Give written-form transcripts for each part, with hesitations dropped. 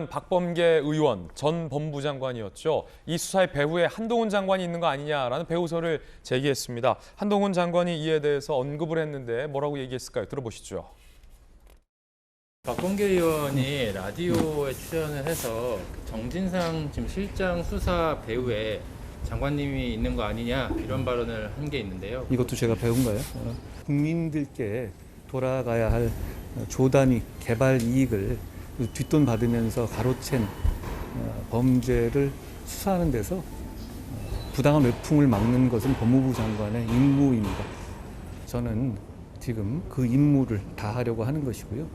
일단 박범계 의원 전 법무부 장관이었죠. 이 수사의 배후에 한동훈 장관이 있는 거 아니냐라는 배후설을 제기했습니다. 한동훈 장관이 이에 대해서 언급을 했는데 뭐라고 얘기했을까요? 들어보시죠. 박범계 의원이 라디오에 출연을 해서 정진상 지금 실장 수사 배후에 장관님이 있는 거 아니냐 이런 발언을 한 게 있는데요. 이것도 제가 배운 거예요. 국민들께 돌아가야 할 조단위 개발 이익을 뒷돈 받으면서 가로챈 범죄를 수사하는 데서 부당한 외풍을 막는 것은 법무부 장관의 임무입니다. 저는 지금 그 임무를 다하려고 하는 것이고요.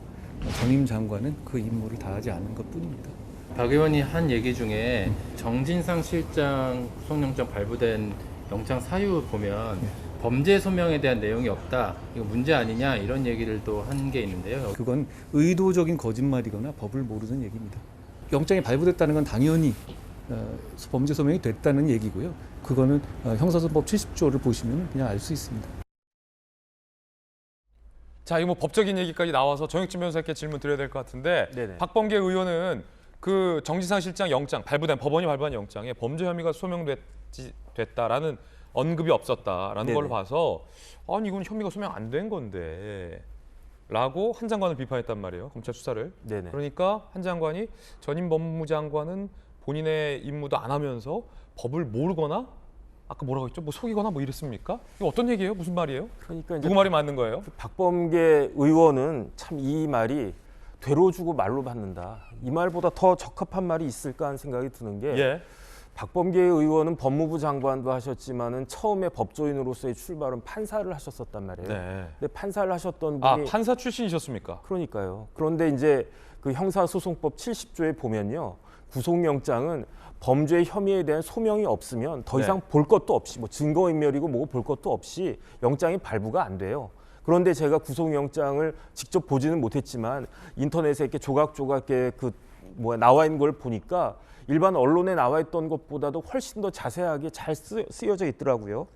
전임 장관은 그 임무를 다하지 않은 것뿐입니다. 박 의원이 한 얘기 중에 정진상 실장 구속영장 발부된 영장 사유 보면 범죄 소명에 대한 내용이 없다. 이거 문제 아니냐 이런 얘기를 또 한 게 있는데요. 그건 의도적인 거짓말이거나 법을 모르는 얘기입니다. 영장이 발부됐다는 건 당연히 범죄 소명이 됐다는 얘기고요. 그거는 형사소송법 70조를 보시면 그냥 알 수 있습니다. 자, 이거 뭐 법적인 얘기까지 나와서 정혁진 변호사께 질문 드려야 될 것 같은데 네네. 박범계 의원은 그 정진상 실장 영장 법원이 발부한 영장에 범죄 혐의가 소명됐다라는 언급이 없었다라는 네네. 걸 봐서 아니 이건 혐의가 소명 안 된 건데 라고 한 장관을 비판했단 말이에요. 검찰 수사를. 네네. 그러니까 한 장관이 전임 법무부 장관은 본인의 임무도 안 하면서 법을 모르거나 아까 뭐라고 했죠? 뭐 속이거나 뭐 이랬습니까? 이거 어떤 얘기예요? 무슨 말이에요? 그러니까 이제 누구 말이 맞는 거예요? 박범계 의원은 참 이 말이 되로 주고 말로 받는다. 이 말보다 더 적합한 말이 있을까 하는 생각이 드는 게 예. 박범계 의원은 법무부 장관도 하셨지만은 처음에 법조인으로서의 출발은 판사를 하셨었단 말이에요. 네. 근데 판사를 하셨던 분이 아, 판사 출신이셨습니까? 그러니까요. 그런데 이제 그 형사소송법 70조에 보면요. 구속영장은 범죄 혐의에 대한 소명이 없으면 더 이상 네. 볼 것도 없이 뭐 증거인멸이고 뭐고 볼 것도 없이 영장이 발부가 안 돼요. 그런데 제가 구속영장을 직접 보지는 못했지만 인터넷에 이렇게 조각조각 나와 있는 걸 보니까 일반 언론에 나와 있던 것보다도 훨씬 더 자세하게 잘 쓰여져 있더라고요.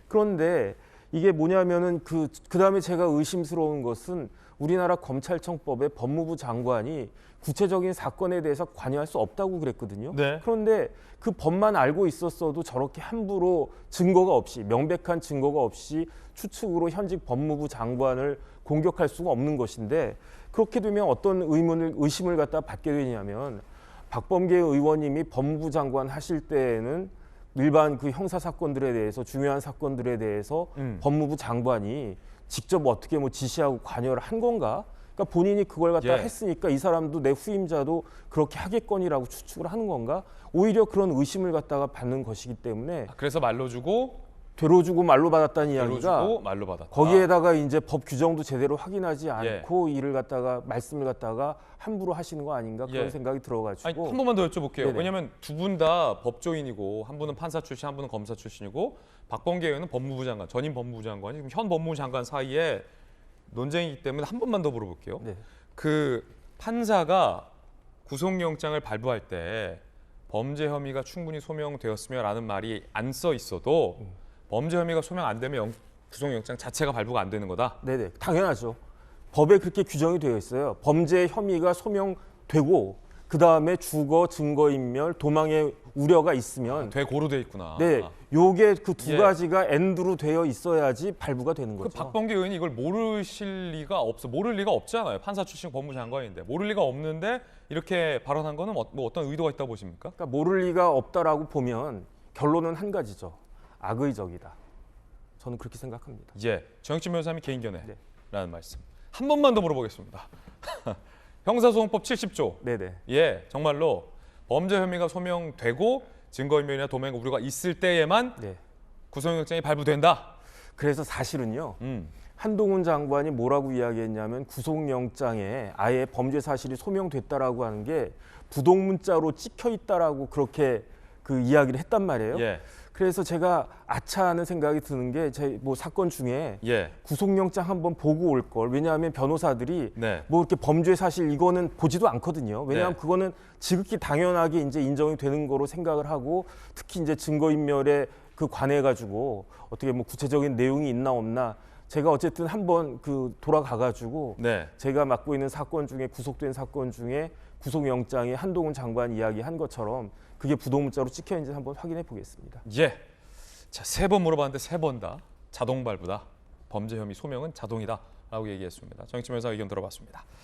그런데 이게 뭐냐면은 그 다음에 제가 의심스러운 것은 우리나라 검찰청법에 법무부 장관이 구체적인 사건에 대해서 관여할 수 없다고 그랬거든요. 네. 그런데 그 법만 알고 있었어도 저렇게 함부로 증거가 없이 명백한 증거가 없이 추측으로 현직 법무부 장관을 공격할 수가 없는 것인데 그렇게 되면 어떤 의심을 갖다 받게 되냐면 박범계 의원님이 법무부 장관 하실 때에는 일반 그 형사 사건들에 대해서 중요한 사건들에 대해서 법무부 장관이 직접 어떻게 뭐 지시하고 관여를 한 건가? 그러니까 본인이 그걸 갖다 예. 했으니까 이 사람도 내 후임자도 그렇게 하겠거니라고 추측을 하는 건가? 오히려 그런 의심을 갖다가 받는 것이기 때문에 그래서 말로 주고 되로 주고 말로 받았다는 말로 이야기가 주고 말로 받았다. 거기에다가 이제 법 규정도 제대로 확인하지 예. 않고 이를 갖다가 말씀을 갖다가 함부로 하시는 거 아닌가 그런 예. 생각이 들어가지고 아니, 한 번만 더 여쭤볼게요. 네네. 왜냐하면 두 분 다 법조인이고 한 분은 판사 출신, 한 분은 검사 출신이고 박범계 의원은 법무부 장관, 전임 법무부 장관이 지금 현 법무부 장관 사이에 논쟁이기 때문에 한 번만 더 물어볼게요. 네. 그 판사가 구속영장을 발부할 때 범죄 혐의가 충분히 소명되었으며라는 말이 안 써 있어도 범죄 혐의가 소명 안 되면 구속영장 자체가 발부가 안 되는 거다. 네네 당연하죠. 법에 그렇게 규정이 되어 있어요. 범죄 혐의가 소명되고 그 다음에 주거, 증거인멸, 도망의 우려가 있으면 되고로 돼 있구나. 네, 요게 그 두 예. 가지가 엔드로 되어 있어야지 발부가 되는 그 거죠. 박범계 의원이 이걸 모를 리가 없잖아요. 판사 출신 법무부 장관인데 모를 리가 없는데 이렇게 발언한 거는 뭐 어떤 의도가 있다고 보십니까? 그러니까 모를 리가 없다라고 보면 결론은 한 가지죠. 악의적이다. 저는 그렇게 생각합니다. 예, 정혁진 변호사님이 개인 견해라는 네. 말씀. 한 번만 더 물어보겠습니다. 형사소송법 70조. 네네. 예, 정말로 범죄 혐의가 소명되고 증거인멸이나 도망 우려가 있을 때에만 네. 구속영장이 발부된다. 그래서 사실은요. 한동훈 장관이 뭐라고 이야기했냐면 구속영장에 아예 범죄 사실이 소명됐다라고 하는 게 부동문자로 찍혀 있다라고 그렇게 그 이야기를 했단 말이에요. 예, 그래서 제가 아차하는 생각이 드는 게 제 뭐 사건 중에 예, 구속영장 한번 보고 올 걸. 왜냐하면 변호사들이 네, 뭐 이렇게 범죄 사실 이거는 보지도 않거든요. 왜냐하면 네. 그거는 지극히 당연하게 이제 인정이 되는 거로 생각을 하고 특히 이제 증거인멸에 그 관해 가지고 어떻게 뭐 구체적인 내용이 있나 없나 제가 어쨌든 한번 그 돌아가 가지고 네, 제가 맡고 있는 사건 중에 구속된 사건 중에 구속영장에 한동훈 장관 이야기한 것처럼 그게 부도문자로 찍혀 있는지 한번 확인해 보겠습니다. 예. 자, 3번 물어봤는데 3번 다 자동 발부다. 범죄 혐의 소명은 자동이다라고 얘기했습니다. 정치면서 의견 들어봤습니다.